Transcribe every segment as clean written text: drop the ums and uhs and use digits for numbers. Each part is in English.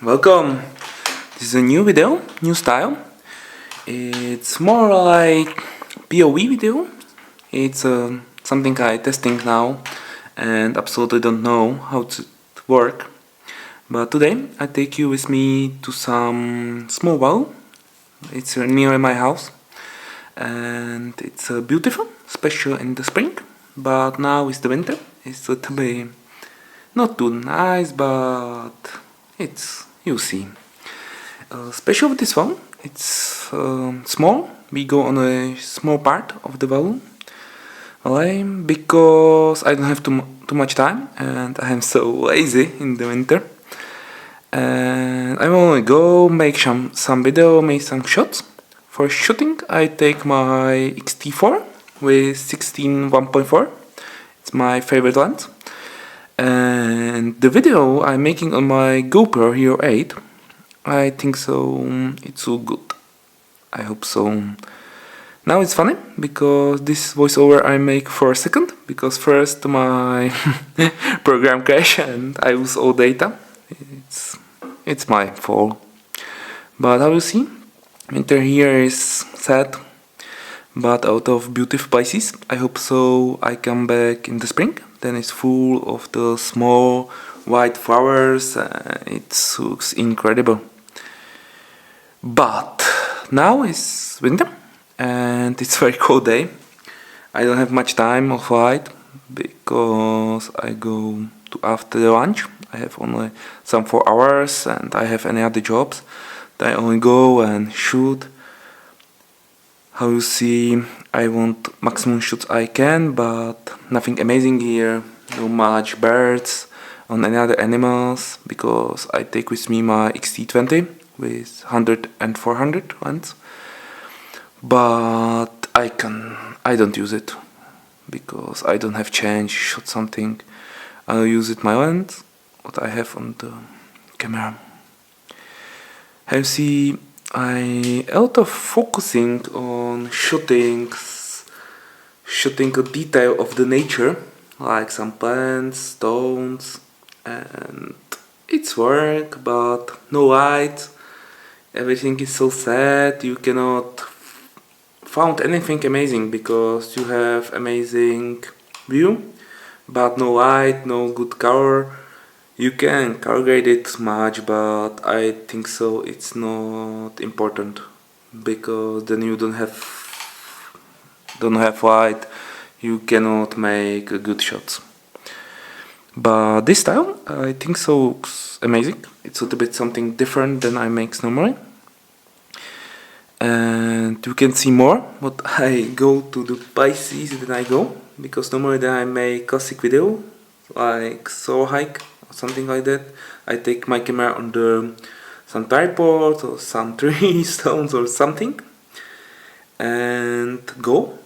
welcome. This is a new video, new style. It's more like POV video. It's something I testing now and absolutely don't know how to work. But today I take you with me to some small well. It's near my house and it's beautiful, special in the spring. But now it's the winter. It's a little bit not too nice, but it's, you see. Special with this one, it's small. We go on a small part of the balloon. Why? Because I don't have too much time and I am so lazy in the winter. And I only go make some video, make some shots. For shooting, I take my X-T4 with 16 1.4. It's my favorite lens. And the video I'm making on my Gopro Hero 8, I think so it's so good. I hope so. Now it's funny because this voiceover I make for a second, because first my program crashed and I lose all data. It's my fault. But how you see, winter here is sad, but out of beautiful places. I hope so I come back in the spring. Then it's full of the small white flowers. It looks incredible. But now it's winter and it's very cold day. I don't have much time of light because I go to after the lunch. I have only some 4 hours and I have any other jobs. I only go and shoot. How you see, I want maximum shots I can, but nothing amazing here. No much birds on any other animals, because I take with me my XT20 with 100 and 400 lens. But I don't use it because I don't have chance to shoot something. I'll use it my lens, what I have on the camera. How you see, I a lot of focusing on shooting a detail of the nature, like some plants, stones, and it's work, but no light. Everything is so sad. You cannot found anything amazing because you have amazing view, but no light, no good color. You can color grade it much, but I think so it's not important, because then you don't have light, you cannot make good shots. But this style I think so looks amazing. It's a little bit something different than I make normally. And you can see more what I go to the places that I go, because normally then I make classic video like solo hike or something like that. I take my camera on some tripod or some tree stones or something and go.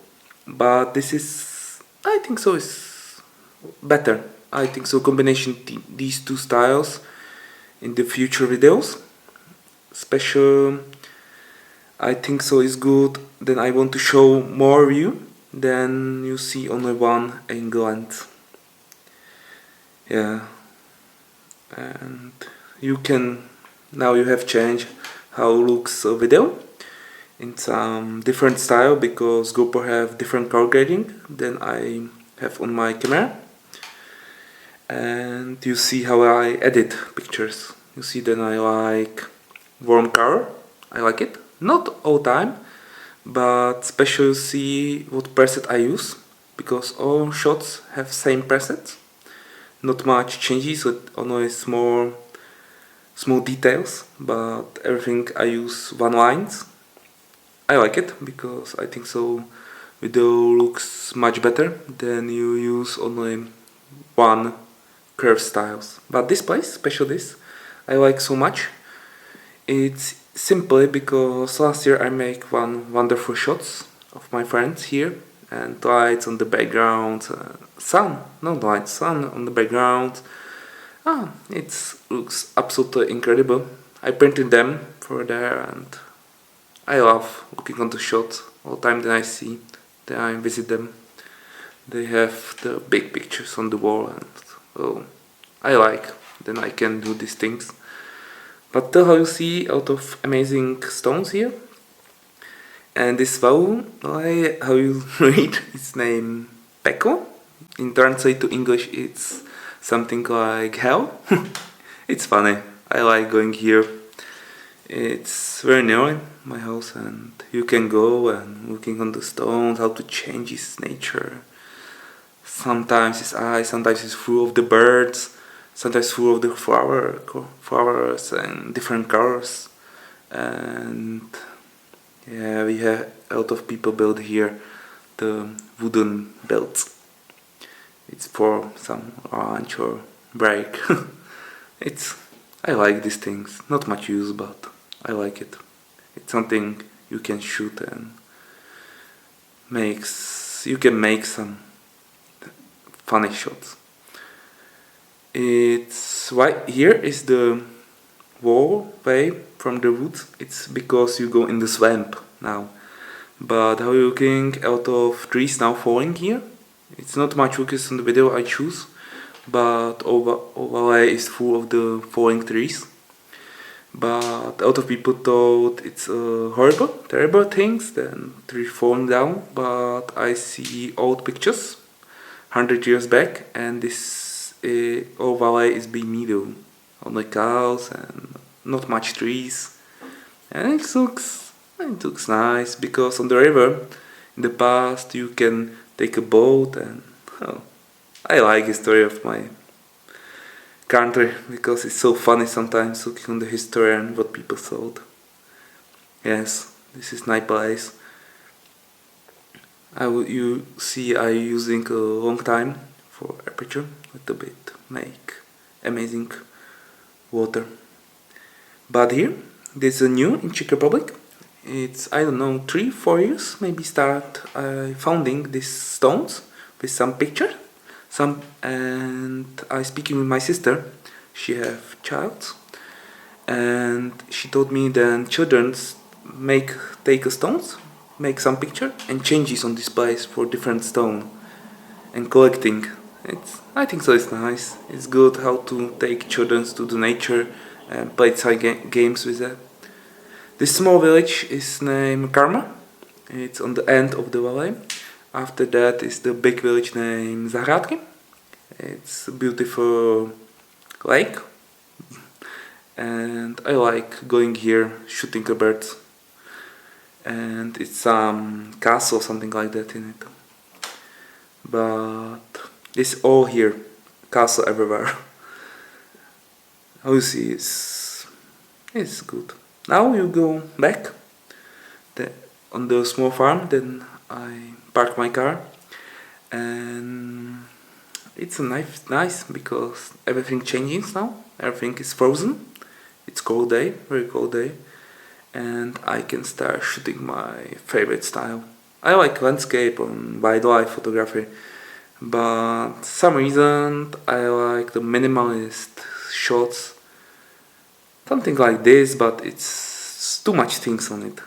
But this is, I think so, is better. I think so combination these two styles in the future videos. Special, I think so is good. Then I want to show more view than you see only one angle and yeah. And you can, now you have changed how looks a video in some different style, because GoPro have different color grading than I have on my camera. And you see how I edit pictures. You see that I like warm color. I like it. Not all time, but special you see what preset I use, because all shots have same presets. Not much changes, only small details, but everything I use one lines. I like it because I think so video looks much better than you use only one curve styles. But this place, special this, I like so much. It's simply because last year I make one wonderful shots of my friends here, and lights on the background, sun on the background. It looks absolutely incredible. I printed them for there and I love looking on the shots all the time that I see, that I visit them. They have the big pictures on the wall and I like, then I can do these things. But still, how you see a lot of amazing stones here. And this vowel, how you read its name, peklem. In translate to English, it's something like hell. It's funny. I like going here. It's very near my house, and you can go and looking on the stones, how to change its nature. Sometimes it's eyes, sometimes it's full of the birds, sometimes full of the flowers and different colors. And yeah, we have a lot of people build here the wooden belts. It's for some lunch or break. I like these things. Not much use, but I like it. It's something you can shoot and you can make some funny shots. It's right here is the wall way from the woods. It's because you go in the swamp now. But how you looking out of trees now falling here? It's not much focus on the video I choose, but overlay is full of the falling trees. But a lot of people thought it's horrible, terrible things, then trees falling down. But I see old pictures, 100 years back, and this overlay is being medium on the cows and not much trees, and it looks nice because on the river in the past you can take a boat and I like the story of my country because it's so funny sometimes looking on the history and what people thought. Yes, this is nice place. You see I using a long time for aperture, little bit make amazing water. But here, there's a new in Czech Republic. It's, I don't know, 3-4 years maybe start founding these stones with some picture. And I speaking with my sister, she have child, and she told me that children take a stones, make some picture and changes on displays for different stone and collecting. I think so. It's nice. It's good how to take children to the nature and play some games with that. This small village is named Karma. It's on the end of the valley. After that is the big village named Zahrádky. It's a beautiful lake, and I like going here shooting the birds. And it's some castle, something like that in it. But it's all here, castle everywhere. How you see, it's good. Now you go back on the small farm. Then I park my car, and it's a nice because everything changes now. Everything is frozen. It's cold day, very cold day, and I can start shooting my favorite style. I like landscape and wildlife photography, but some reason I like the minimalist shots. Something like this, but it's too much things on it.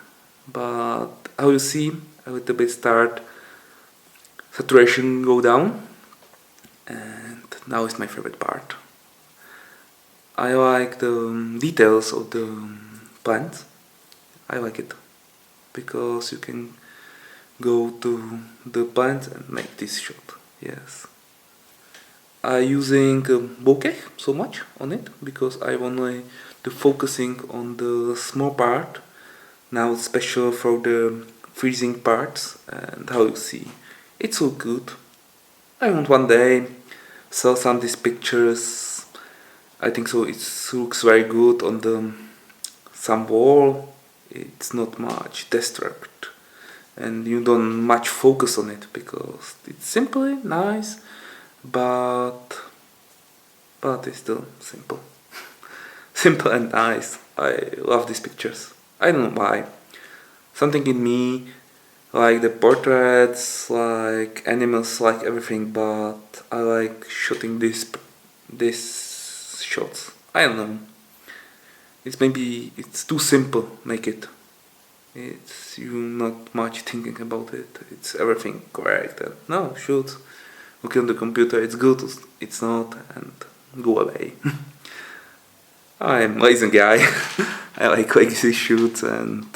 But how you see, a little bit start saturation go down, and now is my favorite part. I like the details of the plant. I like it because you can go to the plant and make this shot. Yes, I using bokeh so much on it because I only the focusing on the small part. Now it's special for the freezing parts, and how you see it's so good. I want one day sell some of these pictures. I think so it looks very good on the some wall. It's not much destruct and you don't much focus on it because it's simply nice, but it's still simple. Simple and nice. I love these pictures. I don't know why. Something in me, like the portraits, like animals, like everything, but I like shooting these shots. I don't know. It's too simple. Make it. It's you not much thinking about it. It's everything correct. And no, shoot. Look on the computer. It's good. It's not, and go away. I'm a lazy guy. I like lazy shoots and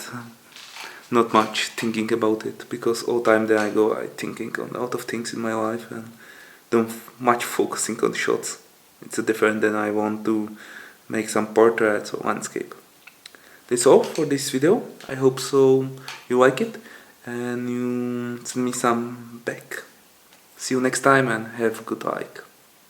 not much thinking about it, because all time that I go, I thinking on a lot of things in my life and don't much focusing on shots. It's different than I want to make some portraits or landscape. That's all for this video. I hope so you like it and you send me some back. See you next time and have a good like.